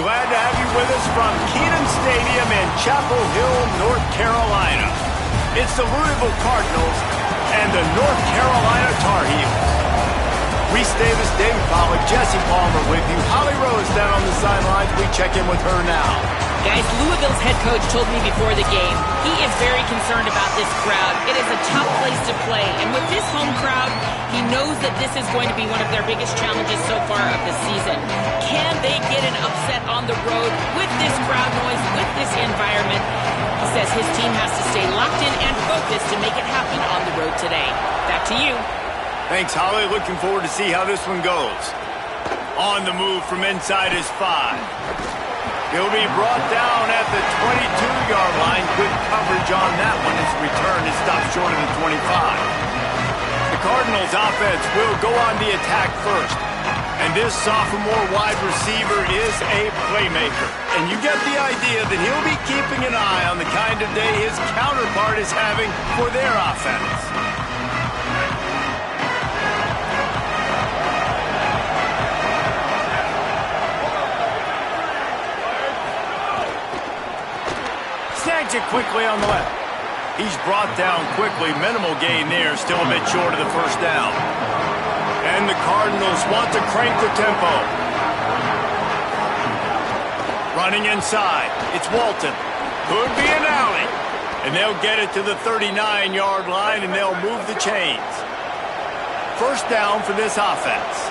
glad to have you with us from Kenan Stadium in Chapel Hill, North Carolina. It's the Louisville Cardinals and the North Carolina Tar Heels. Reese Davis, David Pollack, Jesse Palmer with you. Holly Rose down on the sidelines. We check in with her now. Guys, Louisville's head coach told me before the game, he is very concerned about this crowd. It is a tough place to play, and with this home crowd, he knows that this is going to be one of their biggest challenges so far of the season. Can they get an upset on the road with this crowd noise, with this environment? He says his team has to stay locked in and focused to make it happen on the road today. Back to you. Thanks, Holly. Looking forward to see how this one goes. On the move from inside his 5. He'll be brought down at the 22-yard line. Good coverage on that one. His return is stopped short of the 25. The Cardinals offense will go on the attack first. And this sophomore wide receiver is a playmaker. And you get the idea that he'll be keeping an eye on the kind of day his counterpart is having for their offense. Snags it quickly on the left. He's brought down quickly. Minimal gain there. Still a bit short of the first down. And the Cardinals want to crank the tempo. Running inside. It's Walton. Could be an alley. And they'll get it to the 39-yard line, and they'll move the chains. First down for this offense.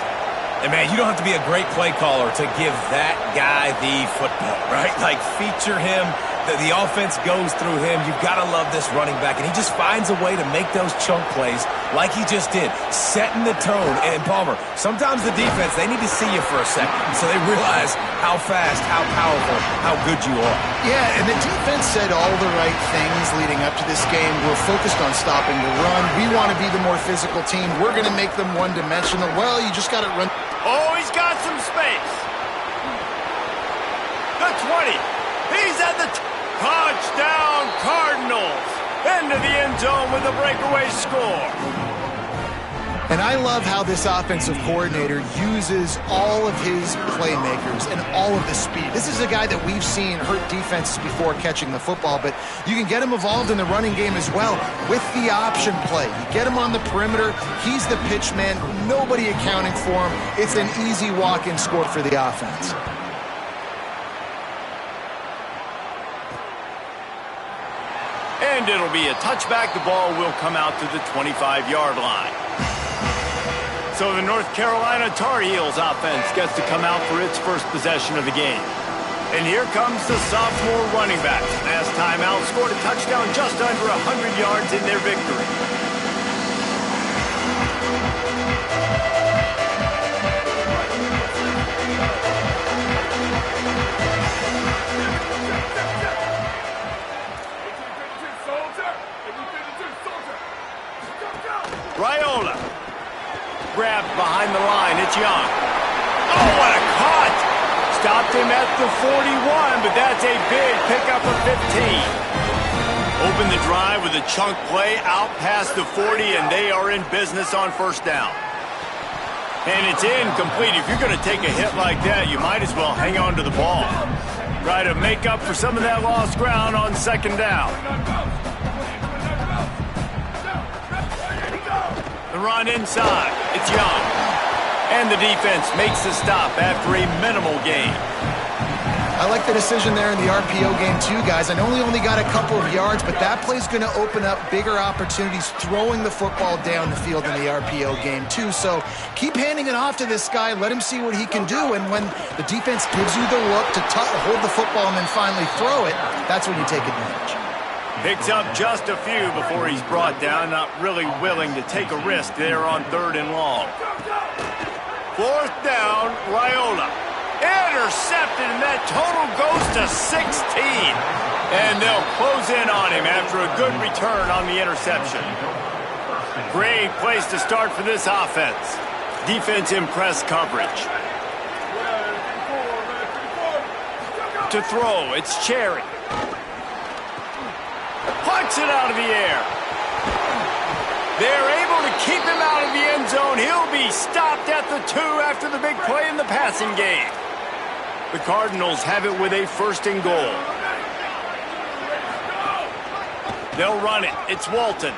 And, man, you don't have to be a great play caller to give that guy the football, right? Like, feature him. The offense goes through him. You've got to love this running back. And he just finds a way to make those chunk plays like he just did, setting the tone. And, Palmer, sometimes the defense, they need to see you for a second so they realize how fast, how powerful, how good you are. Yeah, and the defense said all the right things leading up to this game. We're focused on stopping the run. We want to be the more physical team. We're going to make them one-dimensional. Well, you just got to run. Oh, he's got some space. The 20. He's at the touchdown Cardinals. Into the end zone with a breakaway score. And I love how this offensive coordinator uses all of his playmakers and all of the speed. This is a guy that we've seen hurt defenses before catching the football, but you can get him involved in the running game as well with the option play. You get him on the perimeter. He's the pitch man. Nobody accounting for him. It's an easy walk-in score for the offense. And it'll be a touchback. The ball will come out to the 25-yard line. So the North Carolina Tar Heels offense gets to come out for its first possession of the game. And here comes the sophomore running back. Last time out, scored a touchdown just under 100 yards in their victory. Raiola. Grabbed behind the line. It's Young. Oh, what a cut! Stopped him at the 41, but that's a big pickup of 15. Open the drive with a chunk play out past the 40, and they are in business on first down. And it's incomplete. If you're going to take a hit like that, you might as well hang on to the ball. Try to make up for some of that lost ground on second down. The run inside. It's Young. And the defense makes the stop after a minimal gain. I like the decision there in the RPO game too, guys. I know he only got a couple of yards, but that play's going to open up bigger opportunities throwing the football down the field in the RPO game too. So keep handing it off to this guy. Let him see what he can do. And when the defense gives you the look to hold the football and then finally throw it, that's when you take advantage. Picks up just a few before he's brought down. Not really willing to take a risk there on 3rd and long. Fourth down, Raiola. Intercepted, and that total goes to 16. And they'll close in on him after a good return on the interception. Great place to start for this offense. Defense in press coverage. To throw, it's Cherry. Puts it out of the air. They're able to keep him out of the end zone. He'll be stopped at the 2 after the big play in the passing game. The Cardinals have it with a 1st and goal. They'll run it. It's Walton.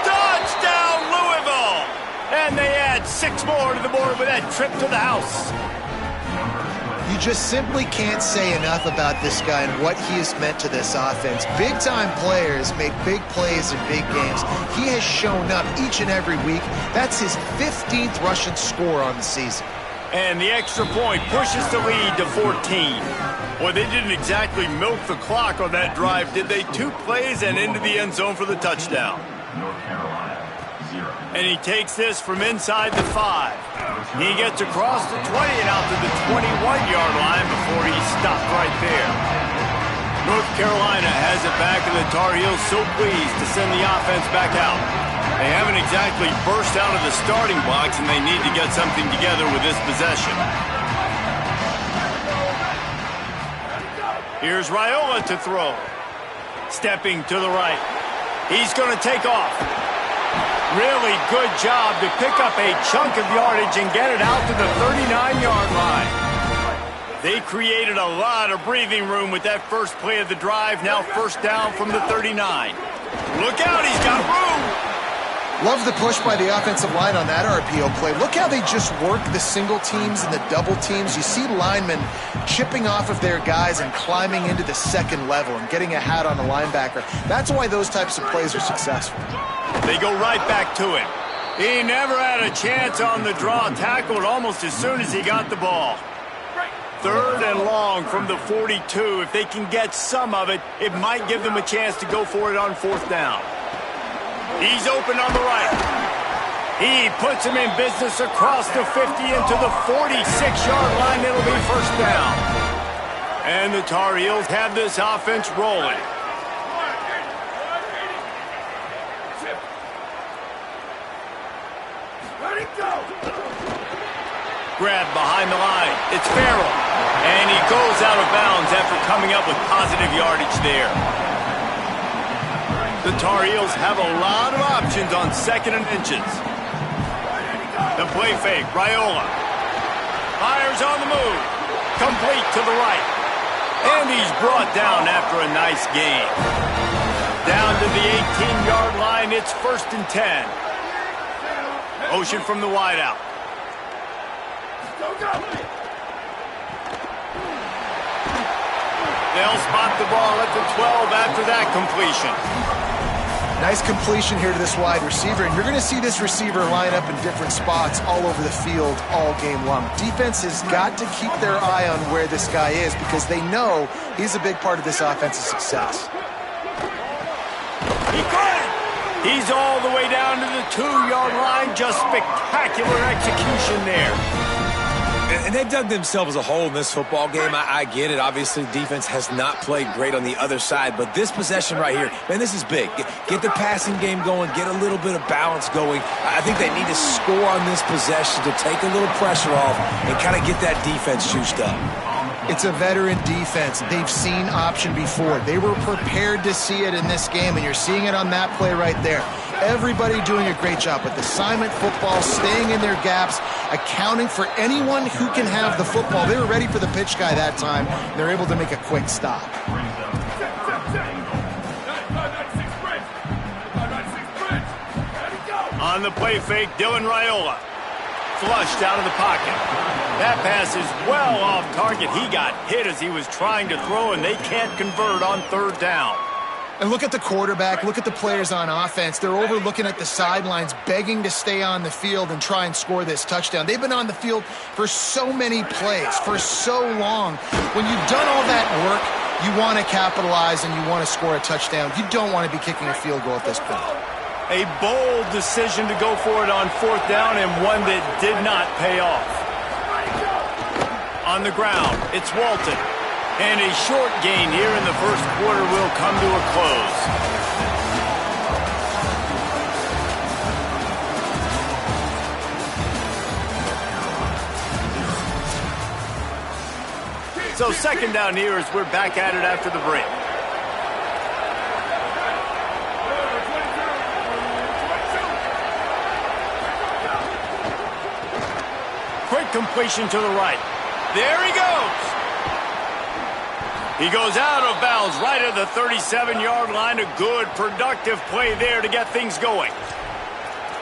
Touchdown, Louisville! And they add 6 more to the board with that trip to the house. You just simply can't say enough about this guy and what he has meant to this offense. Big-time players make big plays in big games. He has shown up each and every week. That's his 15th rushing score on the season. And the extra point pushes the lead to 14. Boy, they didn't exactly milk the clock on that drive, did they? 2 plays and into the end zone for the touchdown. And he takes this from inside the 5. He gets across the 20 and out to the 21-yard line before he's stopped right there. North Carolina has it back, and the Tar Heels so pleased to send the offense back out. They haven't exactly burst out of the starting blocks, and they need to get something together with this possession. Here's Raiola to throw. Stepping to the right. He's going to take off. Really good job to pick up a chunk of yardage and get it out to the 39-yard line. They created a lot of breathing room with that first play of the drive. Now 1st down from the 39. Look out, he's got room. Love the push by the offensive line on that RPO play. Look how they just work the single teams and the double teams. You see linemen chipping off of their guys and climbing into the 2nd level and getting a hat on the linebacker. That's why those types of plays are successful. They go right back to him. He never had a chance on the draw. Tackled almost as soon as he got the ball. 3rd and long from the 42. If they can get some of it, it might give them a chance to go for it on 4th down. He's open on the right. He puts him in business across the 50 into the 46-yard line. It'll be 1st down. And the Tar Heels have this offense rolling. Grab behind the line. It's Farrell. And he goes out of bounds after coming up with positive yardage there. The Tar Heels have a lot of options on 2nd and inches. The play fake, Raiola. Fires on the move. Complete to the right. And he's brought down after a nice gain. Down to the 18-yard line, it's 1st and 10. Motion from the wideout. They'll spot the ball at the 12 after that completion. Nice completion here to this wide receiver, and you're going to see this receiver line up in different spots all over the field all game long. Defense has got to keep their eye on where this guy is because they know he's a big part of this offense's success. He got it! He's all the way down to the 2-yard line. Just spectacular execution there. And they dug themselves a hole in this football game. I get it. Obviously, defense has not played great on the other side. But this possession right here, man, this is big. Get the passing game going. Get a little bit of balance going. I think they need to score on this possession to take a little pressure off and kind of get that defense juiced up. It's a veteran defense. They've seen option before. They were prepared to see it in this game, and you're seeing it on that play right there. Everybody doing a great job with assignment football, staying in their gaps, accounting for anyone who can have the football. They were ready for the pitch guy that time. They're able to make a quick stop. On the play fake, Dylan Raiola. Flushed out of the pocket. That pass is well off target. He got hit as he was trying to throw, and they can't convert on 3rd down. And look at the quarterback, look at the players on offense. They're over looking at the sidelines, begging to stay on the field and try and score this touchdown. They've been on the field for so many plays, for so long. When you've done all that work, you want to capitalize and you want to score a touchdown. You don't want to be kicking a field goal at this point. A bold decision to go for it on 4th down, and one that did not pay off. On the ground, it's Walton. And a short gain here in the 1st quarter will come to a close. So 2nd down here as we're back at it after the break. Quick completion to the right. There he goes. He goes out of bounds right at the 37-yard line. A good, productive play there to get things going.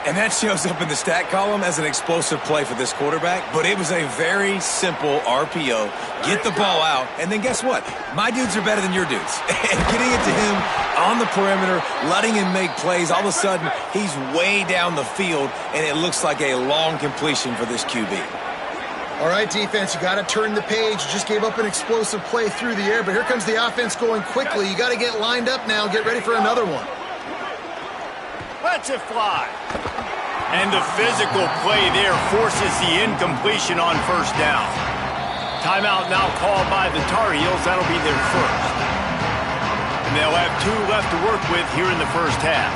And that shows up in the stat column as an explosive play for this quarterback, but it was a very simple RPO. Get the ball out, and then guess what? My dudes are better than your dudes. And getting it to him on the perimeter, letting him make plays, all of a sudden, he's way down the field, and it looks like a long completion for this QB. All right, defense, you got to turn the page. You just gave up an explosive play through the air, but here comes the offense going quickly. You got to get lined up now, get ready for another one. Lets it fly. And the physical play there forces the incompletion on first down. Timeout now called by the Tar Heels. That'll be their first. And they'll have 2 left to work with here in the first half.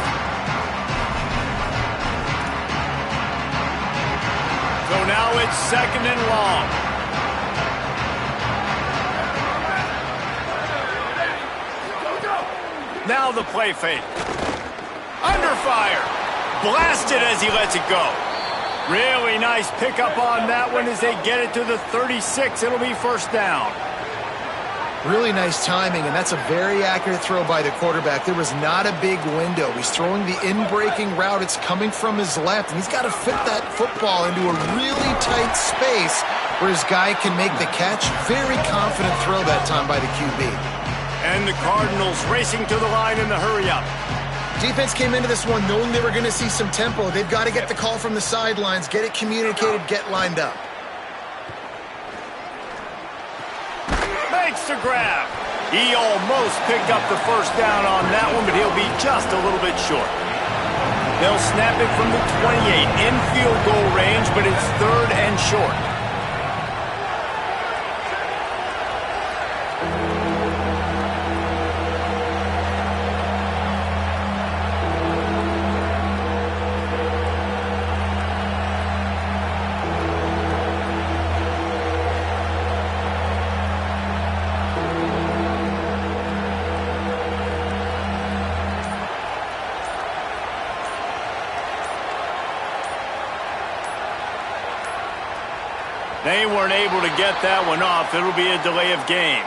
So now it's 2nd and long. Now the play fake. Under fire. Blasted as he lets it go. Really nice pickup on that one as they get it to the 36. It'll be first down. Really nice timing, and that's a very accurate throw by the quarterback. There was not a big window. He's throwing the in-breaking route. It's coming from his left, and he's got to fit that football into a really tight space where his guy can make the catch. Very confident throw that time by the QB. And the Cardinals racing to the line in the hurry-up. Defense came into this one knowing they were going to see some tempo. They've got to get the call from the sidelines, get it communicated, get lined up. Makes the grab. He almost picked up the first down on that one, but he'll be just a little bit short. They'll snap it from the 28 in field goal range, but it's 3rd and short. They weren't able to get that one off. It'll be a delay of game.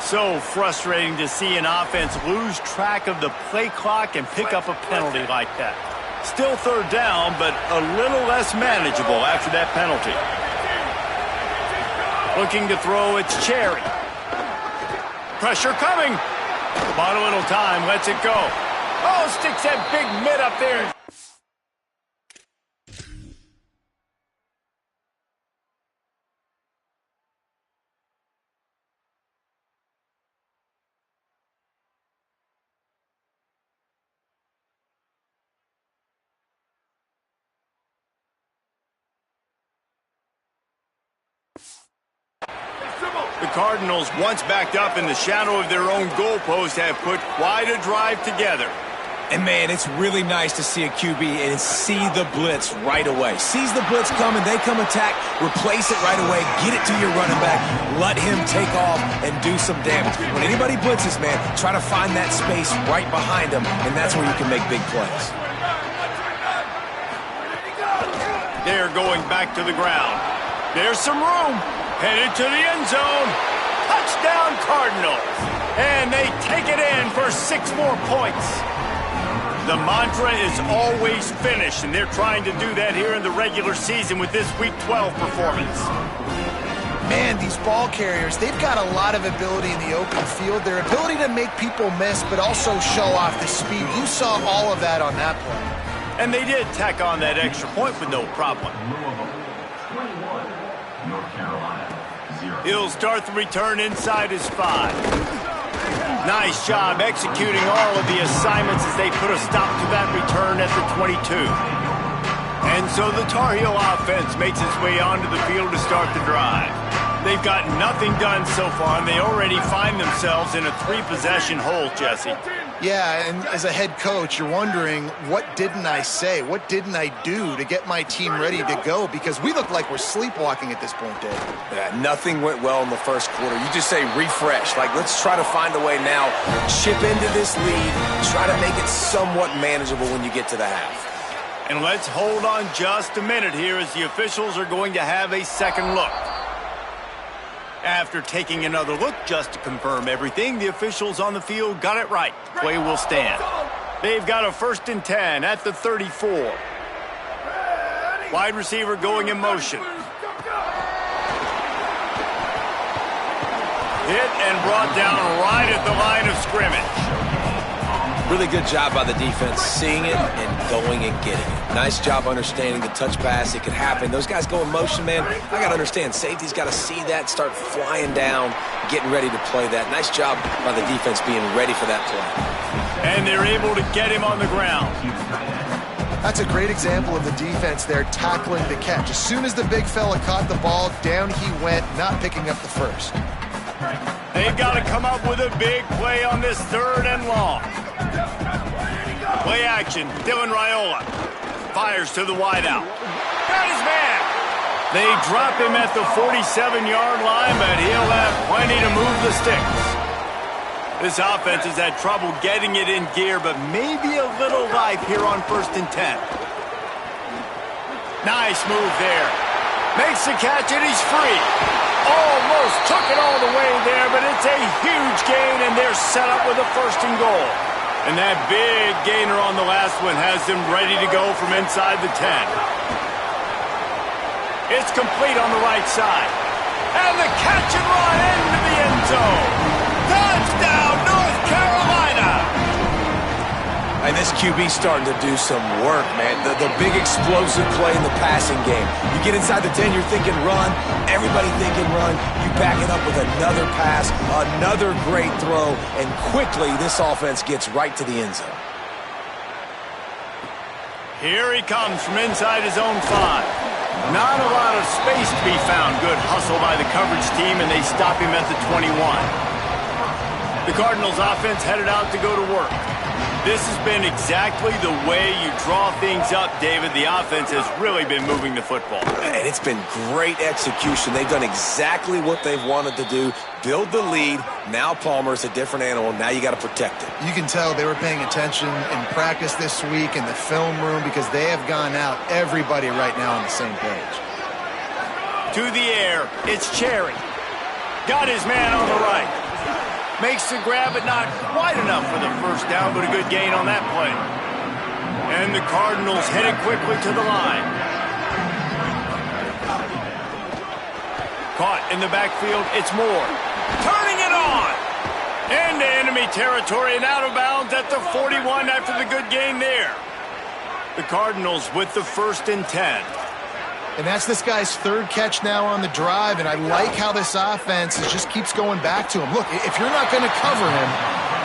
So frustrating to see an offense lose track of the play clock and pick up a penalty like that. Still 3rd down, but a little less manageable after that penalty. Looking to throw, it's Cherry. Pressure coming. Bought a little time, lets it go. Oh, sticks that big mitt up there. The Cardinals, once backed up in the shadow of their own goalpost, have put quite a drive together. And, man, it's really nice to see a QB and see the blitz right away. Sees the blitz coming, they come attack, replace it right away, get it to your running back, let him take off and do some damage. When anybody blitzes, man, try to find that space right behind them, and that's where you can make big plays. They're going back to the ground. There's some room. Headed to the end zone. Touchdown, Cardinals. And they take it in for 6 more points. The mantra is always finish, and they're trying to do that here in the regular season with this Week 12 performance. Man, these ball carriers, they've got a lot of ability in the open field. Their ability to make people miss, but also show off the speed. You saw all of that on that play. And they did tack on that extra point with no problem. He'll start the return inside his 5. Nice job executing all of the assignments as they put a stop to that return at the 22. And so the Tar Heel offense makes its way onto the field to start the drive. They've got nothing done so far, and they already find themselves in a 3-possession hole, Jesse. Yeah, and as a head coach, you're wondering, what didn't I say? What didn't I do to get my team ready to go? Because we look like we're sleepwalking at this point, Dave. Yeah, nothing went well in the first quarter. You just say refresh. Like, let's try to find a way now, chip into this lead, try to make it somewhat manageable when you get to the half. And let's hold on just a minute here as the officials are going to have a second look. After taking another look just to confirm everything, the officials on the field got it right. Play will stand. They've got a 1st and 10 at the 34. Wide receiver going in motion. Hit and brought down right at the line of scrimmage. Really good job by the defense, seeing it and going and getting it. Nice job understanding the touch pass. It could happen. Those guys go in motion, man. I got to understand. Safety's got to see that, start flying down, getting ready to play that. Nice job by the defense being ready for that play. And they're able to get him on the ground. That's a great example of the defense there tackling the catch. As soon as the big fella caught the ball, down he went, not picking up the first. They've got to come up with a big play on this 3rd and long. Play action, Dylan Raiola. Fires to the wideout. Got his man. They drop him at the 47-yard line, but he'll have plenty to move the sticks. This offense has had trouble getting it in gear, but maybe a little life here on 1st and 10. Nice move there. Makes the catch, and he's free. Almost took it all the way there, but it's a huge gain, and they're set up with a 1st and goal. And that big gainer on the last one has them ready to go from inside the 10. It's complete on the right side. And the catch and run into the end zone. Touchdown, North Carolina! And this QB's starting to do some work, man. The big explosive play in the passing game. You get inside the 10, you're thinking run. Everybody thinking run. You back it up with another pass, another great throw, and quickly this offense gets right to the end zone. Here he comes from inside his own 5. Not a lot of space to be found. Good hustle by the coverage team, and they stop him at the 21. The Cardinals offense headed out to go to work. This has been exactly the way you draw things up, David. The offense has really been moving the football. And it's been great execution. They've done exactly what they've wanted to do. Build the lead. Now Palmer's a different animal. Now you got to protect it. You can tell they were paying attention in practice this week in the film room because they have gone out, everybody right now on the same page. To the air, it's Cherry. Got his man on the right. Makes the grab, but not quite enough for the 1st down, but a good gain on that play. And the Cardinals headed quickly to the line. Caught in the backfield, it's Moore. Turning it on! Into enemy territory and out of bounds at the 41 after the good gain there. The Cardinals with the 1st and 10. And that's this guy's 3rd catch now on the drive, and I like how this offense just keeps going back to him. Look, if you're not going to cover him,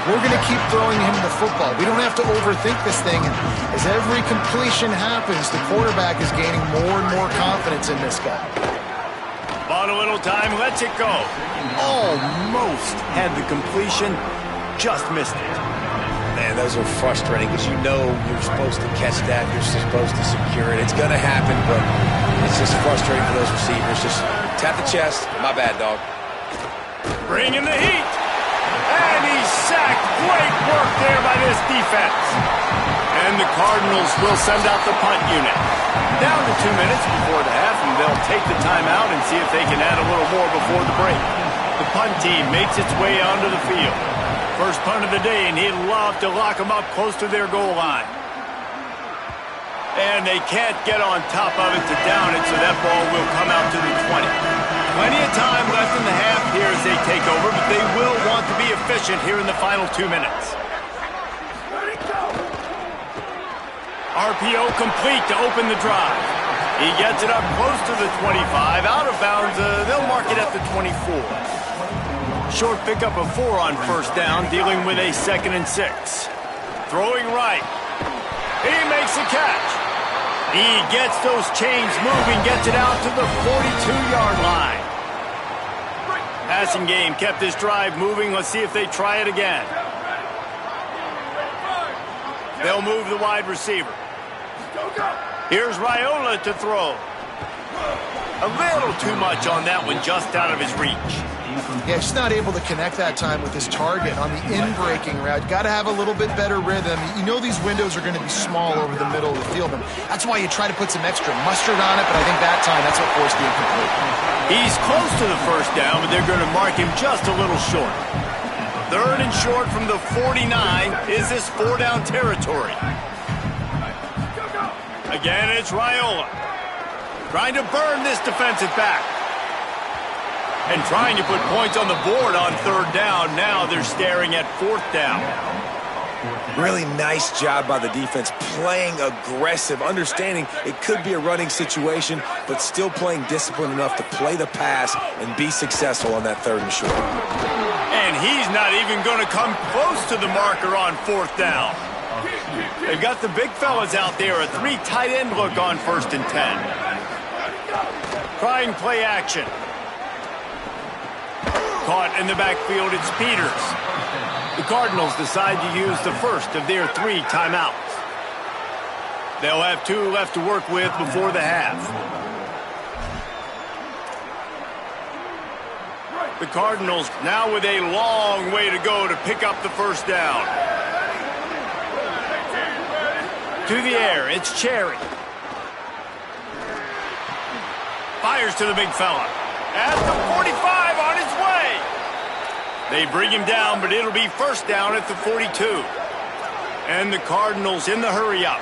we're going to keep throwing him the football. We don't have to overthink this thing. And as every completion happens, the quarterback is gaining more and more confidence in this guy. Bought a little time, lets it go. Almost had the completion, just missed it. Man, those are frustrating because you know you're supposed to catch that. You're supposed to secure it. It's going to happen, but it's just frustrating for those receivers. Just tap the chest. My bad, dog. Bringing the heat. And he's sacked. Great work there by this defense. And the Cardinals will send out the punt unit. Down to 2 minutes before the half, and they'll take the timeout and see if they can add a little more before the break. The punt team makes its way onto the field. First punt of the day, and he'd love to lock them up close to their goal line. And they can't get on top of it to down it, so that ball will come out to the 20. Plenty of time left in the half here as they take over, but they will want to be efficient here in the final 2 minutes. RPO complete to open the drive. He gets it up close to the 25. Out of bounds, they'll mark it at the 24. Short pickup of 4 on 1st down, dealing with a 2nd and 6. Throwing right. He makes the catch. He gets those chains moving, gets it out to the 42-yard line. Passing game kept this drive moving. Let's see if they try it again. They'll move the wide receiver. Here's Raiola to throw. A little too much on that one, just out of his reach. Yeah, just not able to connect that time with his target on the in-breaking route. Got to have a little bit better rhythm. You know these windows are going to be small over the middle of the field, and that's why you try to put some extra mustard on it, but I think that time that's what forced the incomplete. He's close to the first down, but they're going to mark him just a little short. 3rd and short from the 49. Is this 4-down territory? Again, it's Raiola. Trying to burn this defensive back. And trying to put points on the board on 3rd down. Now they're staring at 4th down. Really nice job by the defense, playing aggressive, understanding it could be a running situation, but still playing disciplined enough to play the pass and be successful on that 3rd and short. And he's not even going to come close to the marker on 4th down. They've got the big fellas out there, a 3 tight end look on 1st and 10. Trying play action. Caught in the backfield, it's Peters. The Cardinals decide to use the first of their 3 timeouts. They'll have 2 left to work with before the half. The Cardinals now with a long way to go to pick up the 1st down. To the air, it's Cherry. Fires to the big fella. At the 45, on his way. They bring him down, but it'll be 1st down at the 42. And the Cardinals in the hurry-up.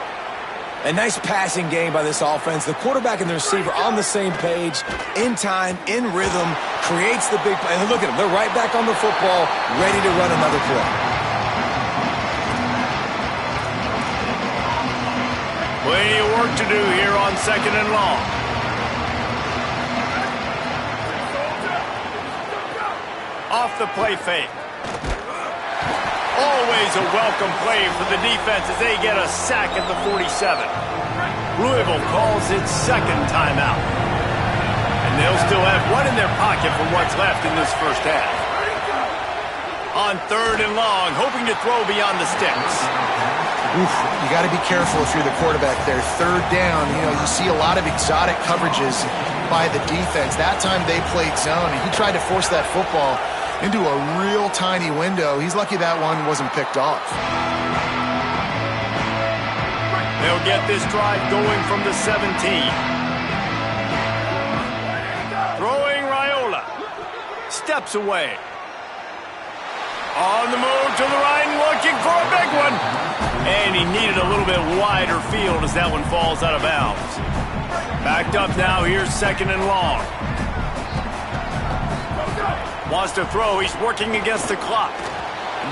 A nice passing game by this offense. The quarterback and the receiver on the same page, in time, in rhythm, creates the big play. And look at them. They're right back on the football, ready to run another play. Plenty of work to do here on 2nd and long. Off the play fake. Always a welcome play for the defense as they get a sack at the 47. Louisville calls its 2nd timeout. And they'll still have 1 in their pocket for what's left in this 1st half. On 3rd and long, hoping to throw beyond the sticks. Oof, you got to be careful if you're the quarterback there. 3rd down, you see a lot of exotic coverages by the defense. That time they played zone, and he tried to force that football into a real tiny window. He's lucky that one wasn't picked off. They'll get this drive going from the 17. Throwing Raiola. Steps away. On the move to the right and looking for a big one. And he needed a little bit wider field as that one falls out of bounds. Backed up now, here's 2nd and long. Wants to throw, he's working against the clock.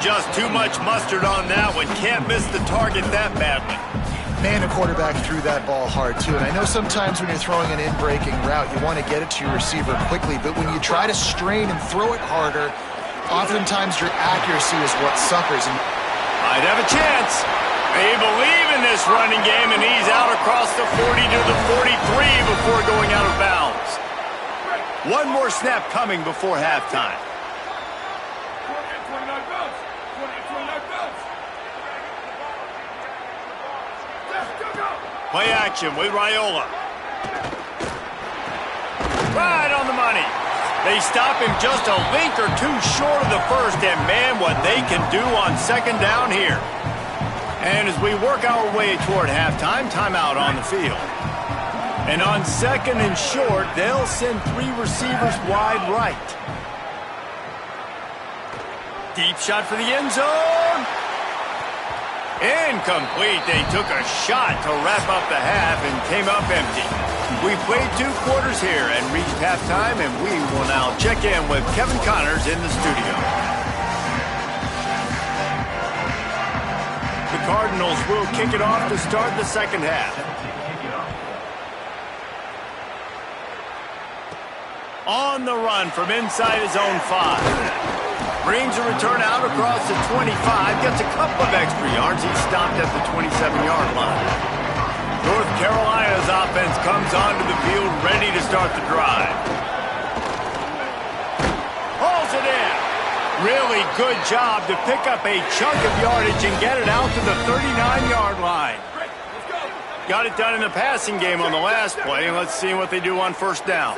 Just too much mustard on that one. Can't miss the target that badly. Man, the quarterback threw that ball hard, too. And I know sometimes when you're throwing an in-breaking route, you want to get it to your receiver quickly. But when you try to strain and throw it harder, oftentimes your accuracy is what suffers. And might have a chance. They believe in this running game, and he's out across the 40 to the 43 before going out of bounds. 1 more snap coming before halftime. Play action with Raiola. Right on the money. They stop him just a length or 2 short of the 1st, and man, what they can do on 2nd down here. And as we work our way toward halftime, timeout on the field. And on 2nd and short, they'll send 3 receivers wide right. Deep shot for the end zone. Incomplete. They took a shot to wrap up the half and came up empty. We played 2 quarters here and reached halftime, and we will now check in with Kevin Connors in the studio. The Cardinals will kick it off to start the 2nd half. On the run from inside his own 5. Brings a return out across the 25. Gets a couple of extra yards. He's stopped at the 27-yard line. North Carolina's offense comes onto the field ready to start the drive. Hauls it in. Really good job to pick up a chunk of yardage and get it out to the 39-yard line. Got it done in the passing game on the last play, and let's see what they do on first down.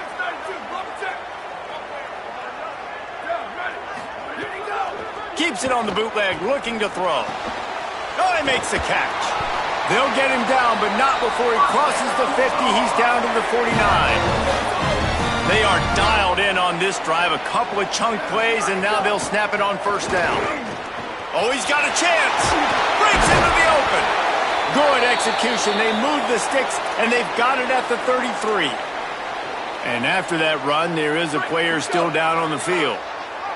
Keeps it on the bootleg, looking to throw. Oh, he makes the catch. They'll get him down, but not before he crosses the 50. He's down to the 49. They are dialed in on this drive. A couple of chunk plays, and now they'll snap it on first down. Oh, he's got a chance. Breaks into the open. Good execution. They move the sticks, and they've got it at the 33. And after that run, there is a player still down on the field.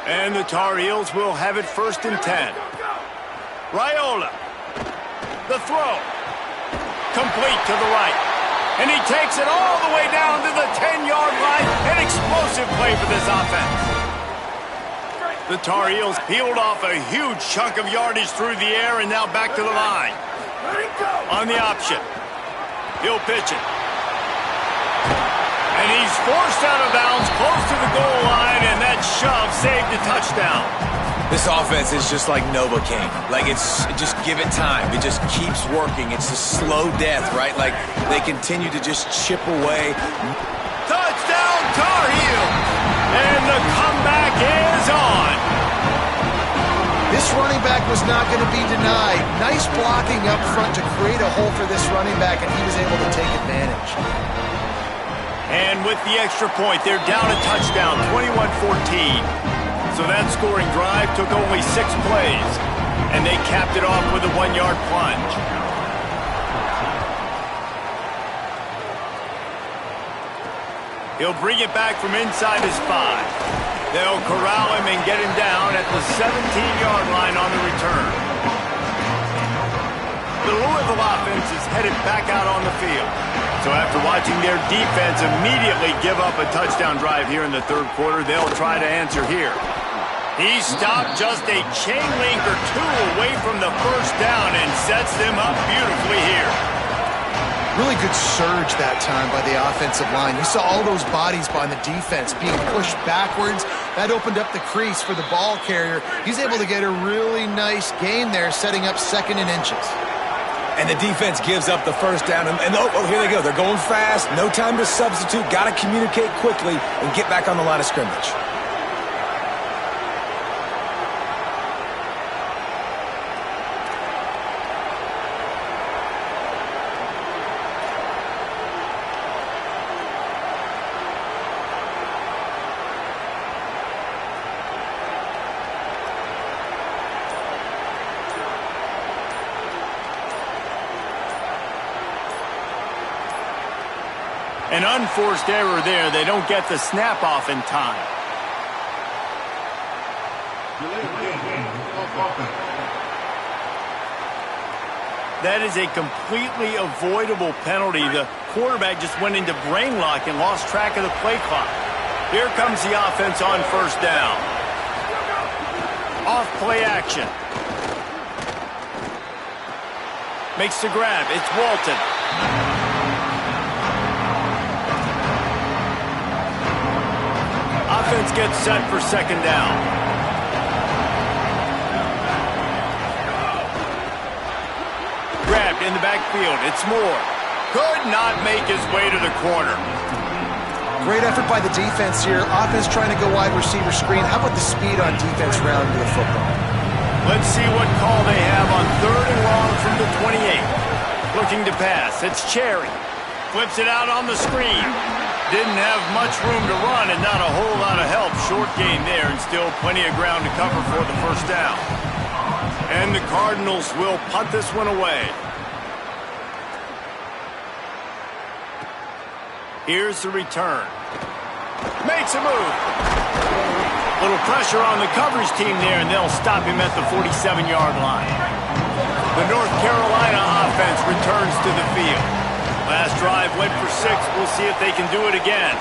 And the Tar Heels will have it 1st and 10. Raiola. The throw. Complete to the right. And he takes it all the way down to the 10-yard line. An explosive play for this offense. The Tar Heels peeled off a huge chunk of yardage through the air and now back to the line. On the option. He'll pitch it. And he's forced out of bounds close to the goal line, and that shove saved a touchdown. This offense is just like Novocaine. Like, just give it time. It just keeps working. It's a slow death, right? Like, they continue to just chip away. Touchdown, Tar Heels! And the comeback is on. This running back was not going to be denied. Nice blocking up front to create a hole for this running back, and he was able to take advantage. And with the extra point, they're down a touchdown, 21-14. So that scoring drive took only 6 plays, and they capped it off with a 1-yard plunge. He'll bring it back from inside his 5. They'll corral him and get him down at the 17-yard line on the return. The Louisville offense is headed back out on the field. So after watching their defense immediately give up a touchdown drive here in the 3rd quarter, they'll try to answer here. He stopped just a chain link or 2 away from the first down and sets them up beautifully here. Really good surge that time by the offensive line. You saw all those bodies by the defense being pushed backwards. That opened up the crease for the ball carrier. He's able to get a really nice gain there, setting up 2nd and inches. And the defense gives up the first down. And oh, here they go. They're going fast. No time to substitute. Got to communicate quickly and get back on the line of scrimmage. An unforced error there. They don't get the snap off in time. That is a completely avoidable penalty. The quarterback just went into brain lock and lost track of the play clock. Here comes the offense on first down. Off play action. Makes the grab. It's Walton. Offense gets set for 2nd down. Grabbed in the backfield. It's Moore. Could not make his way to the corner. Great effort by the defense here. Offense trying to go wide receiver screen. How about the speed on defense rounding to the football? Let's see what call they have on 3rd and long from the 28. Looking to pass. It's Cherry. Flips it out on the screen. Didn't have much room to run and not a whole lot of help. Short gain there and still plenty of ground to cover for the first down. And the Cardinals will punt this one away. Here's the return. Makes a move. Little pressure on the coverage team there, and they'll stop him at the 47-yard line. The North Carolina offense returns to the field. Last drive went for 6. We'll see if they can do it again.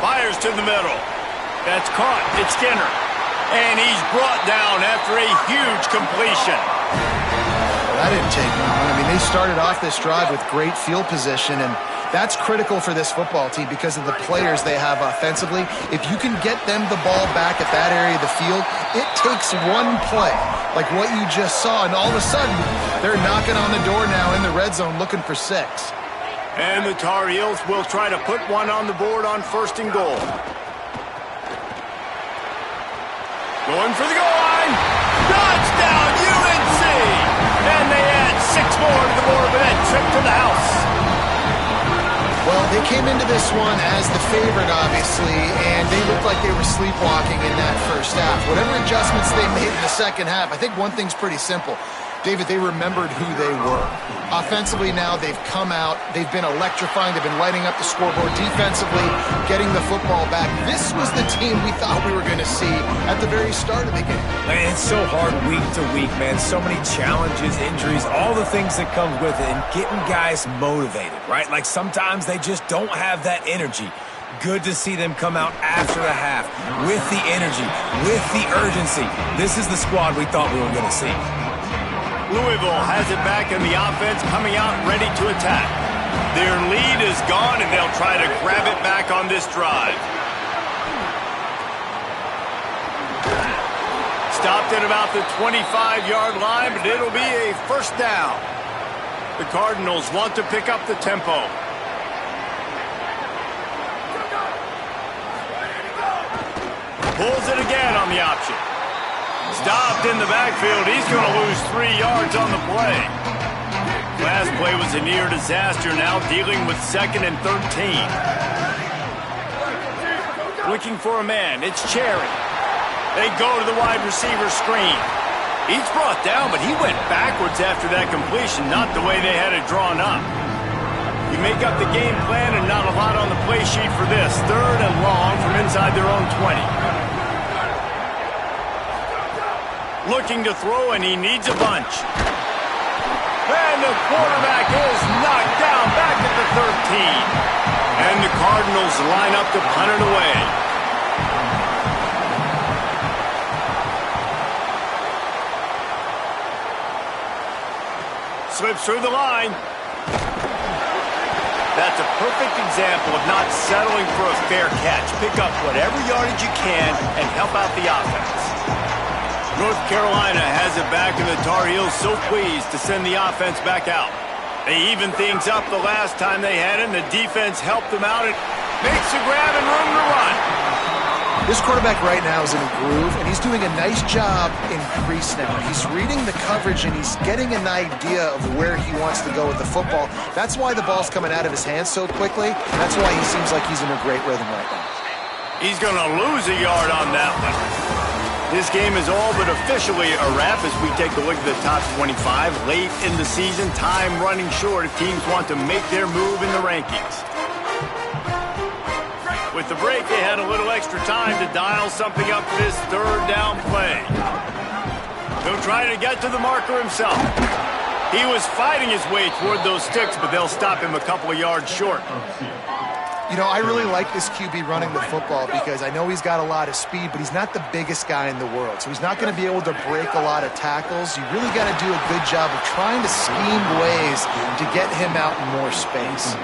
Fires to the middle. That's caught. It's Skinner. And he's brought down after a huge completion. Well, that didn't take long. I mean, they started off this drive with great field position, and that's critical for this football team because of the players they have offensively. If you can get them the ball back at that area of the field, it takes one play like what you just saw, and all of a sudden, they're knocking on the door now in the red zone looking for 6. And the Tar Heels will try to put one on the board on 1st and goal. Going for the goal line. Touchdown, UNC! And they add 6 more to the board with that trip to the house. Well, they came into this one as the favorite, obviously, and they looked like they were sleepwalking in that first half. Whatever adjustments they made in the second half, I think one thing's pretty simple. David, they remembered who they were. Offensively now, they've come out. They've been electrifying. They've been lighting up the scoreboard defensively, getting the football back. This was the team we thought we were going to see at the very start of the game. Man, it's so hard week to week, man. So many challenges, injuries, all the things that come with it, and getting guys motivated, right? Like sometimes they just don't have that energy. Good to see them come out after the half with the energy, with the urgency. This is the squad we thought we were going to see. Louisville has it back in the offense, coming out ready to attack. Their lead is gone, and they'll try to grab it back on this drive. Stopped at about the 25-yard line, but it'll be a 1st down. The Cardinals want to pick up the tempo. Pulls it again on the option. Stopped in the backfield. He's going to lose 3 yards on the play. Last play was a near disaster, now dealing with 2nd and 13. Looking for a man. It's Cherry. They go to the wide receiver screen. He's brought down, but he went backwards after that completion, not the way they had it drawn up. You make up the game plan and not a lot on the play sheet for this. 3rd and long from inside their own 20. Looking to throw, and he needs a bunch. And the quarterback is knocked down back at the 13. And the Cardinals line up to punt it away. Slips through the line. That's a perfect example of not settling for a fair catch. Pick up whatever yardage you can and help out the offense. North Carolina has it back, and the Tar Heels so pleased to send the offense back out. They evened things up the last time they had it, and the defense helped them out. It makes a grab and room to run. This quarterback right now is in a groove, and he's doing a nice job in crease now. He's reading the coverage, and he's getting an idea of where he wants to go with the football. That's why the ball's coming out of his hands so quickly. That's why he seems like he's in a great rhythm right now. He's going to lose a yard on that one. This game is all but officially a wrap as we take a look at the top 25. Late in the season, time running short if teams want to make their move in the rankings. With the break, they had a little extra time to dial something up for this 3rd down play. He'll try to get to the marker himself. He was fighting his way toward those sticks, but they'll stop him a couple of yards short. You know, I really like this QB running the football because I know he's got a lot of speed, but he's not the biggest guy in the world. So he's not going to be able to break a lot of tackles. You really got to do a good job of trying to scheme ways to get him out in more space.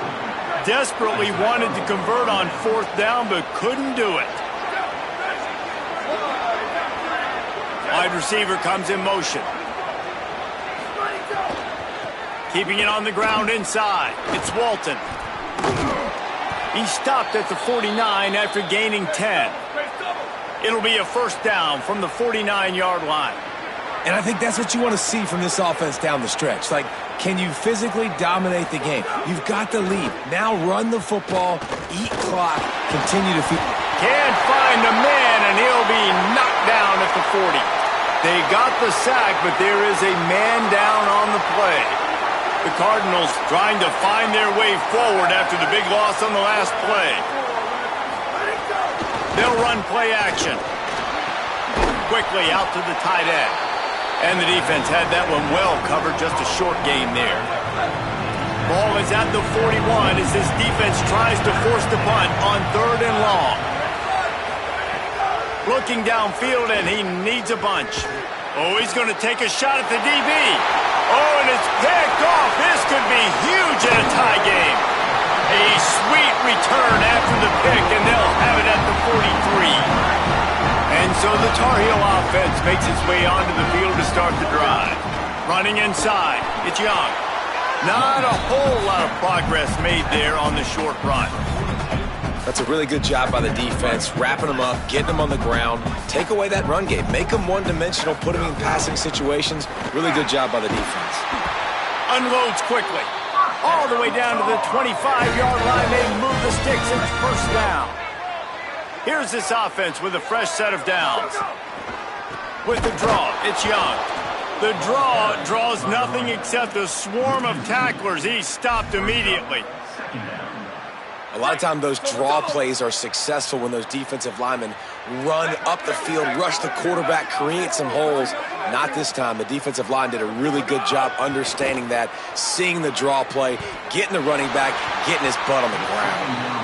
Desperately wanted to convert on 4th down, but couldn't do it. Wide receiver comes in motion. Keeping it on the ground inside. It's Walton. He stopped at the 49 after gaining 10. It'll be a 1st down from the 49-yard line. And I think that's what you want to see from this offense down the stretch. Like, can you physically dominate the game? You've got the lead. Now run the football, eat clock, continue to feed. Can't find the man, and he'll be knocked down at the 40. They got the sack, but there is a man down on the play. The Cardinals trying to find their way forward after the big loss on the last play. They'll run play action. Quickly out to the tight end. And the defense had that one well covered, just a short gain there. Ball is at the 41 as this defense tries to force the punt on 3rd and long. Looking downfield, and he needs a bunch. Oh, he's going to take a shot at the DB. Oh, and it's picked off. This could be huge in a tie game. A sweet return after the pick, and they'll have it at the 43. And so So the Tar Heel offense makes its way onto the field to start the drive. Running inside, it's Young. Not a whole lot of progress made there on the short run. That's a really good job by the defense, wrapping them up, getting them on the ground. Take away that run game. Make them one-dimensional, put them in passing situations. Really good job by the defense. Unloads quickly. All the way down to the 25-yard line. They move the sticks. It's first down. Here's this offense with a fresh set of downs. With the draw, it's Young. The draw draws nothing except a swarm of tacklers. He's stopped immediately. A lot of times those draw plays are successful when those defensive linemen run up the field, rush the quarterback, create some holes. Not this time. The defensive line did a really good job understanding that, seeing the draw play, getting the running back, getting his butt on the ground.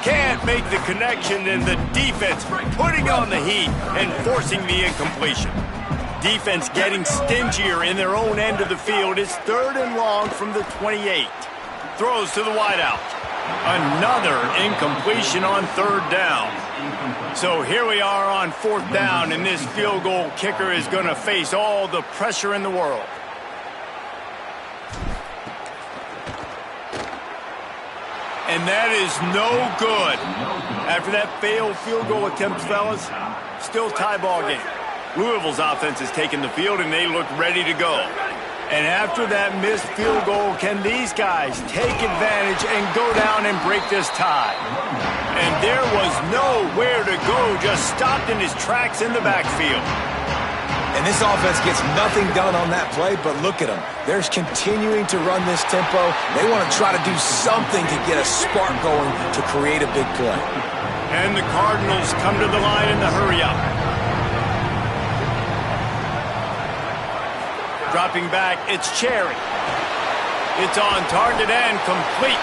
Can't make the connection, and the defense putting on the heat and forcing the incompletion. Defense getting stingier in their own end of the field. It's 3rd and long from the 28. Throws to the wideout. Another incompletion on 3rd down. So here we are on 4th down, and this field goal kicker is going to face all the pressure in the world. And that is no good. After that failed field goal attempt, fellas, still tie ball game. Louisville's offense has taken the field, and they look ready to go. And after that missed field goal, can these guys take advantage and go down and break this tie? And there was nowhere to go, just stopped in his tracks in the backfield. And this offense gets nothing done on that play, but look at them. They're continuing to run this tempo. They want to try to do something to get a spark going to create a big play. And the Cardinals come to the line in the hurry-up. Dropping back, it's Cherry. It's on target and complete.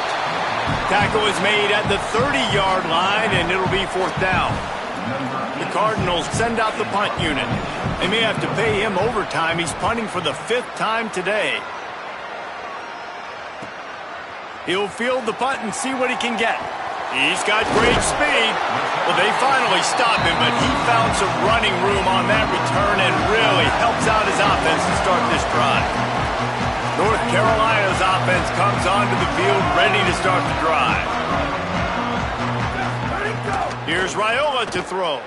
Tackle is made at the 30-yard line, and it'll be 4th down. The Cardinals send out the punt unit. They may have to pay him overtime. He's punting for the 5th time today. He'll field the punt and see what he can get. He's got great speed. Well, they finally stopped him, but he found some running room on that return and really helps out his offense to start this drive. North Carolina's offense comes onto the field ready to start the drive. Here's Raiola to throw.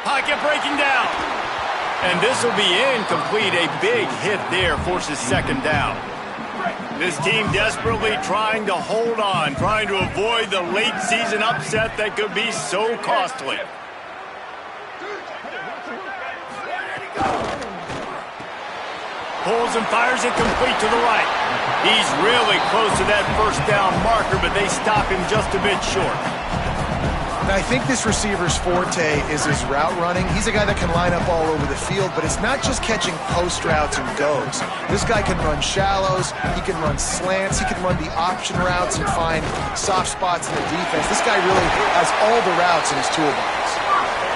Pocket breaking down. And this will be incomplete. A big hit there forces 2nd down. This team desperately trying to hold on, trying to avoid the late season upset that could be so costly. Pulls and fires it complete to the right. He's really close to that 1st down marker, but they stop him just a bit short. Now, I think this receiver's forte is his route running. He's a guy that can line up all over the field, but it's not just catching post routes and goes. This guy can run shallows, he can run slants, he can run the option routes and find soft spots in the defense. This guy really has all the routes in his toolbox.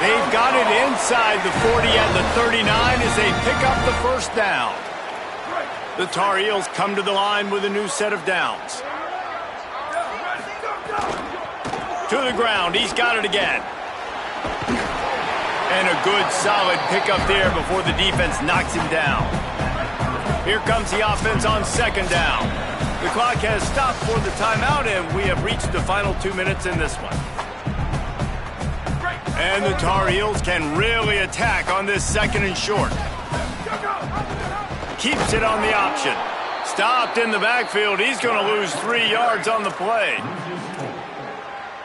They've got it inside the 40 and the 39 as they pick up the 1st down. The Tar Heels come to the line with a new set of downs. To the ground, he's got it again. And a good, solid pickup there before the defense knocks him down. Here comes the offense on 2nd down. The clock has stopped for the timeout, and we have reached the final 2 minutes in this one. And the Tar Heels can really attack on this 2nd and short. Keeps it on the option. Stopped in the backfield. He's going to lose 3 yards on the play.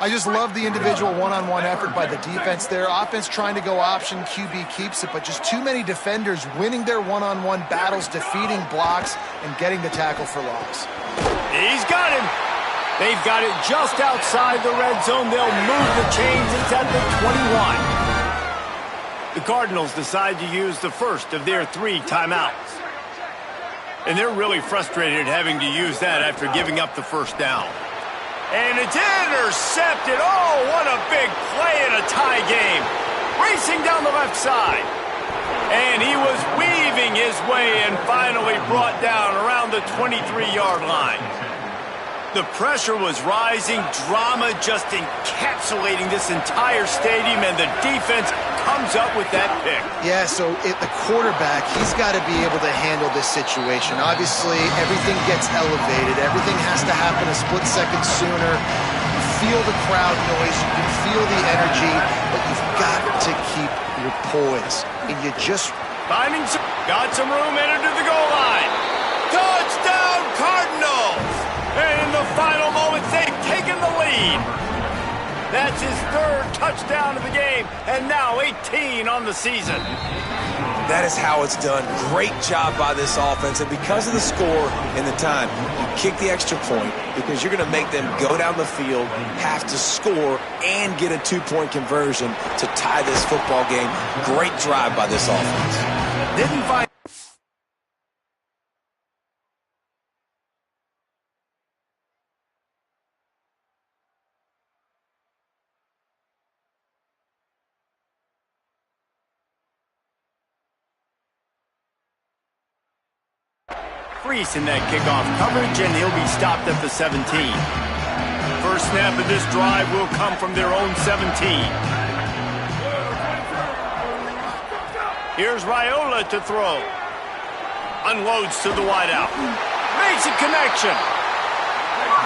I just love the individual one-on-one effort by the defense there. Offense trying to go option, QB keeps it, but just too many defenders winning their one-on-one battles, defeating blocks, and getting the tackle for loss. He's got him. They've got it just outside the red zone. They'll move the chains. It's at the 21. The Cardinals decide to use the first of their 3 timeouts. And they're really frustrated having to use that after giving up the 1st down. And it's intercepted. Oh, what a big play in a tie game. Racing down the left side. And he was weaving his way and finally brought down around the 23-yard line. The pressure was rising, drama just encapsulating this entire stadium, and the defense comes up with that pick. Yeah, so the quarterback, he's got to be able to handle this situation. Obviously, everything gets elevated. Everything has to happen a split second sooner. You feel the crowd noise. You can feel the energy, but you've got to keep your poise. And you just... Got some room, entered to the goal line. Touchdown, Cardinals! And in the final moments, they've taken the lead. That's his third touchdown of the game, and now 18 on the season. That is how it's done. Great job by this offense, and because of the score and the time, you kick the extra point because you're going to make them go down the field, have to score, and get a two-point conversion to tie this football game. Great drive by this offense. Didn't find... Crease in that kickoff coverage, and he'll be stopped at the 17. First snap of this drive will come from their own 17. Here's Raiola to throw. Unloads to the wideout. Makes a connection.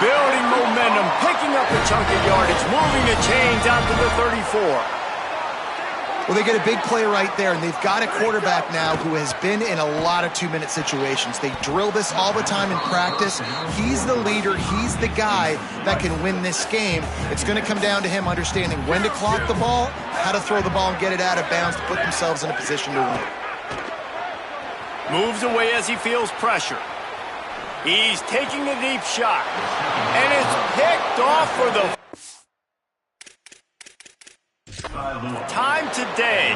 Building momentum, picking up a chunk of yardage, moving the chains out to the 34. Well, they get a big play right there, and they've got a quarterback now who has been in a lot of two-minute situations. They drill this all the time in practice. He's the leader. He's the guy that can win this game. It's going to come down to him understanding when to clock the ball, how to throw the ball and get it out of bounds to put themselves in a position to win. Moves away as he feels pressure. He's taking a deep shot, and it's picked off for the... Time today.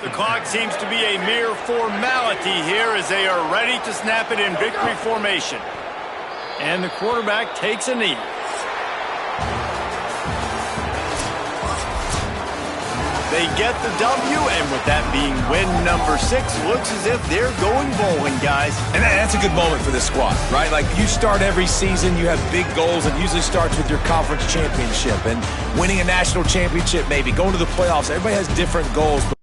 The clock seems to be a mere formality here as they are ready to snap it in victory formation. And the quarterback takes a knee. They get the W, and with that being win number 6, looks as if they're going bowling, guys. And that's a good moment for this squad, right? Like, you start every season, you have big goals. It usually starts with your conference championship and winning a national championship, maybe going to the playoffs. Everybody has different goals, but